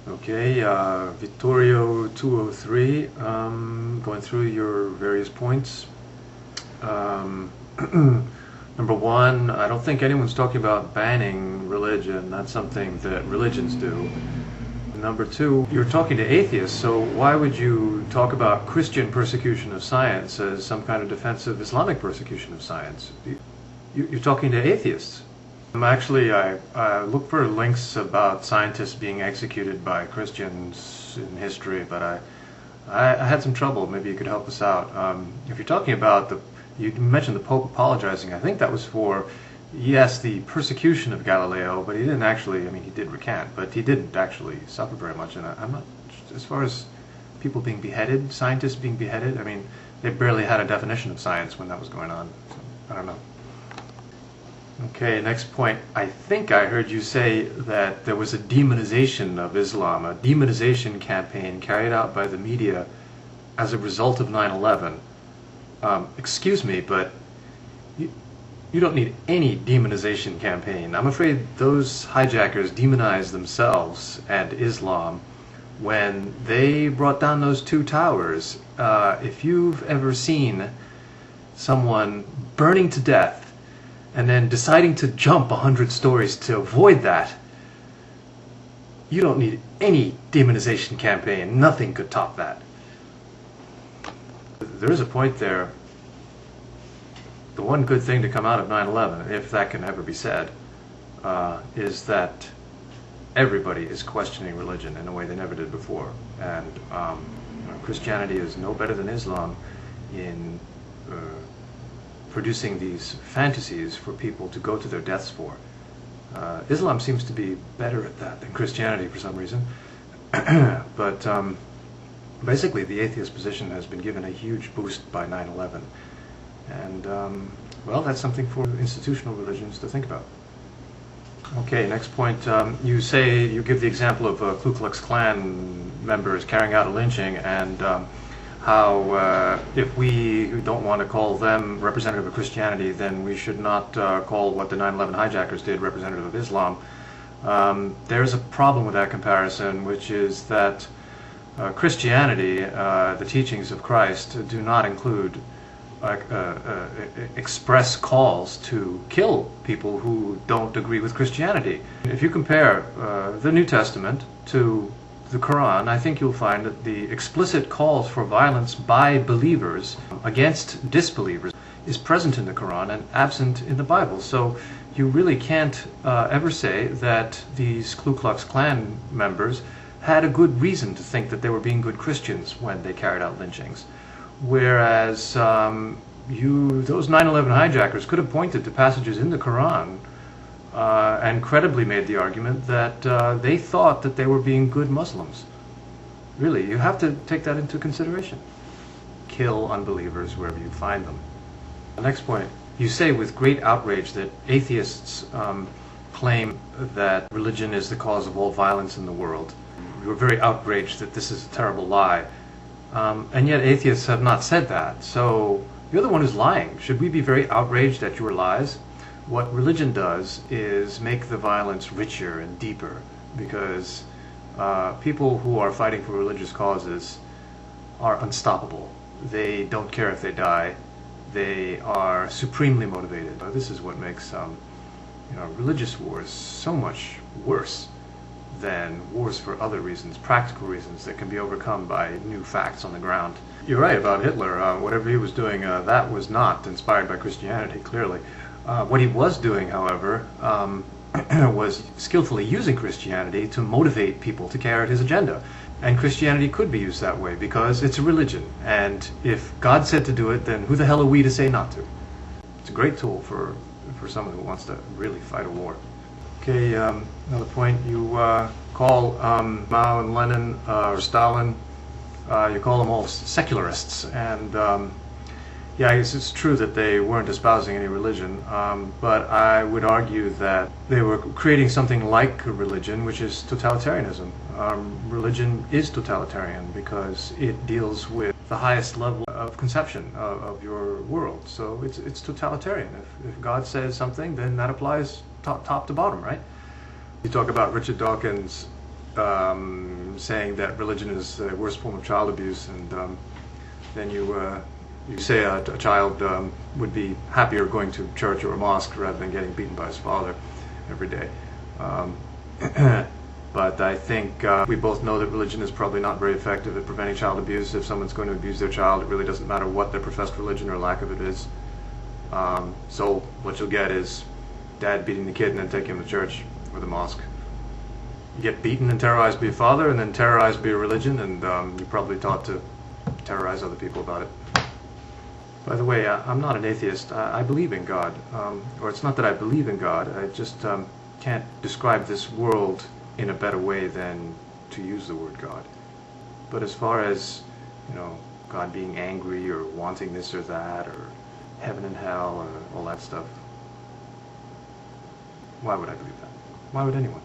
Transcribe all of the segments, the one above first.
Okay, Vittorio 203, going through your various points. Um, Number one, I don't think anyone's talking about banning religion. That's something that religions do. Number two, you're talking to atheists, so why would you talk about Christian persecution of science as some kind of defense of Islamic persecution of science? You're talking to atheists. Actually, I look for links about scientists being executed by Christians in history, but I had some trouble. Maybe you could help us out. If you're talking about you mentioned the Pope apologizing. I think that was for, yes, the persecution of Galileo, but he didn't actually, I mean, he did recant, but he didn't actually suffer very much. And I'm not, as far as people being beheaded, scientists being beheaded, I mean, they barely had a definition of science when that was going on. So, I don't know. Okay, next point. I think I heard you say that there was a demonization of Islam, a demonization campaign carried out by the media as a result of 9/11. Excuse me, but you don't need any demonization campaign. I'm afraid those hijackers demonized themselves and Islam when they brought down those two towers. If you've ever seen someone burning to death and then deciding to jump 100 stories to avoid that, you don't need any demonization campaign. Nothing could top that. There is a point there. The one good thing to come out of 9/11, if that can ever be said, is that everybody is questioning religion in a way they never did before. And Christianity is no better than Islam in producing these fantasies for people to go to their deaths for. Islam seems to be better at that than Christianity for some reason. But basically, the atheist position has been given a huge boost by 9/11. And, well, that's something for institutional religions to think about. Okay, next point. You give the example of Ku Klux Klan members carrying out a lynching, and how if we don't want to call them representative of Christianity, then we should not call what the 9/11 hijackers did representative of Islam. There's a problem with that comparison, which is that Christianity, the teachings of Christ, do not include express calls to kill people who don't agree with Christianity. If you compare the New Testament to the Quran, I think you'll find that the explicit calls for violence by believers against disbelievers is present in the Quran and absent in the Bible. So you really can't ever say that these Ku Klux Klan members had a good reason to think that they were being good Christians when they carried out lynchings. Whereas those 9/11 hijackers could have pointed to passages in the Quran and credibly made the argument that they thought that they were being good Muslims. Really, you have to take that into consideration. Kill unbelievers wherever you find them. The next point, you say with great outrage that atheists claim that religion is the cause of all violence in the world. You're very outraged that this is a terrible lie. And yet atheists have not said that. So you're the one who's lying. Should we be very outraged at your lies? What religion does is make the violence richer and deeper, because people who are fighting for religious causes are unstoppable. They don't care if they die. They are supremely motivated. This is what makes religious wars so much worse than wars for other reasons, practical reasons that can be overcome by new facts on the ground. You're right about Hitler. Whatever he was doing, that was not inspired by Christianity, clearly. What he was doing, however, was skillfully using Christianity to motivate people to carry out his agenda. And Christianity could be used that way because it's a religion. And if God said to do it, then who the hell are we to say not to? It's a great tool for someone who wants to really fight a war. Okay, another point. You call Mao and Lenin or Stalin, you call them all secularists. And yeah, I guess it's true that they weren't espousing any religion, but I would argue that they were creating something like a religion, which is totalitarianism. Religion is totalitarian because it deals with the highest level of conception of your world. So it's totalitarian. If God says something, then that applies top to bottom, right? You talk about Richard Dawkins saying that religion is the worst form of child abuse, and then you say a child would be happier going to church or a mosque rather than getting beaten by his father every day. But I think we both know that religion is probably not very effective at preventing child abuse. If someone's going to abuse their child, it really doesn't matter what their professed religion or lack of it is. So what you'll get is dad beating the kid and then taking him to church or the mosque. You get beaten and terrorized by your father, and then terrorized by your religion, and you're probably taught to terrorize other people about it. By the way, I'm not an atheist. I believe in God. Or it's not that I believe in God, I just can't describe this world in a better way than to use the word God. But as far as, God being angry or wanting this or that, or heaven and hell, or all that stuff, why would I believe that? Why would anyone?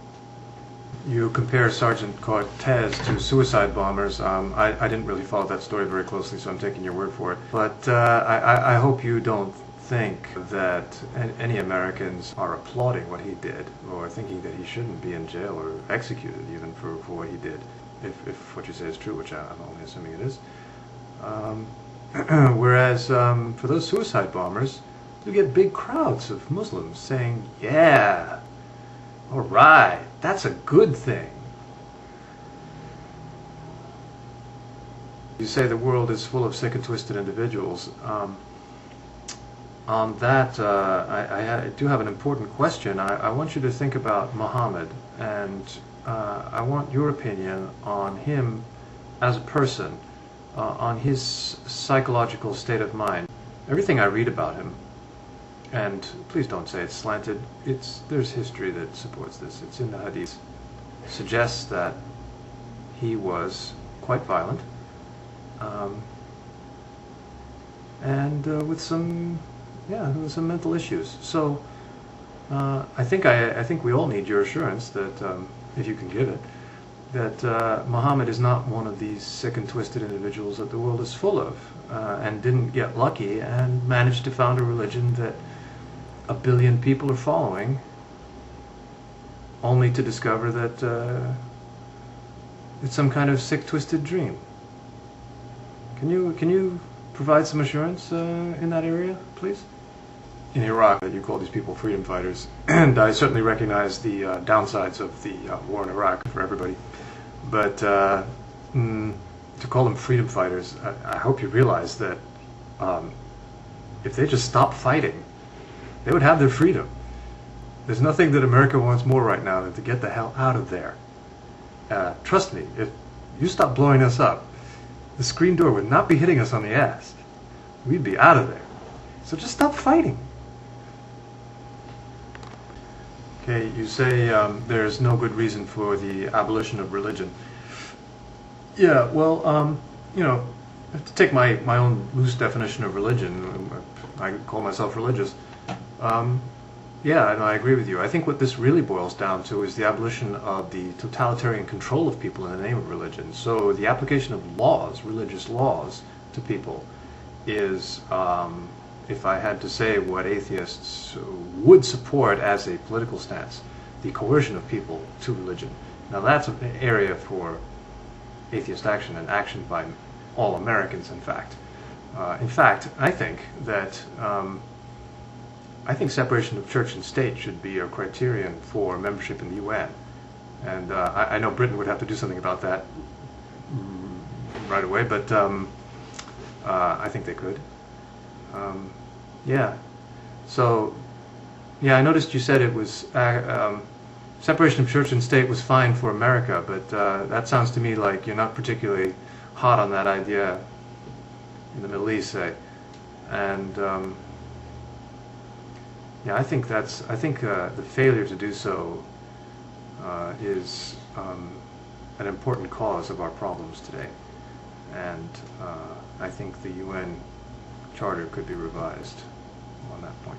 You compare Sergeant Cortez to suicide bombers. I didn't really follow that story very closely, so I'm taking your word for it. But I hope you don't think that any Americans are applauding what he did, or thinking that he shouldn't be in jail or executed even for what he did, if what you say is true, which I'm only assuming it is. Whereas for those suicide bombers, you get big crowds of Muslims saying, yeah, all right, that's a good thing. You say the world is full of sick and twisted individuals. On that, I do have an important question. I want you to think about Muhammad, and I want your opinion on him as a person, on his psychological state of mind. Everything I read about him, and please don't say it's slanted, there's history that supports this, it's in the hadith, suggests that he was quite violent, and with some mental issues. So I think we all need your assurance that, if you can give it, that Muhammad is not one of these sick and twisted individuals that the world is full of, and didn't get lucky and managed to found a religion that 1 billion people are following, only to discover that it's some kind of sick, twisted dream. Can you provide some assurance in that area, please? In Iraq, you call these people freedom fighters, and I certainly recognize the downsides of the war in Iraq for everybody. But to call them freedom fighters, I hope you realize that if they just stopped fighting, they would have their freedom. There's nothing that America wants more right now than to get the hell out of there. Trust me, if you stop blowing us up, the screen door would not be hitting us on the ass. We'd be out of there. So just stop fighting. Okay, you say there's no good reason for the abolition of religion. Yeah, well, to take my own loose definition of religion, I call myself religious. Yeah, and I agree with you. I think what this really boils down to is the abolition of the totalitarian control of people in the name of religion. So the application of laws, religious laws, to people is, if I had to say what atheists would support as a political stance, the coercion of people to religion. Now that's an area for atheist action, and action by all Americans, in fact. I think that I think separation of church and state should be a criterion for membership in the UN. And I know Britain would have to do something about that right away, but I think they could. Yeah. So, yeah, I noticed you said it was separation of church and state was fine for America, but that sounds to me like you're not particularly hot on that idea in the Middle East, say. And yeah, I think the failure to do so is an important cause of our problems today, and I think the UN Charter could be revised on that point.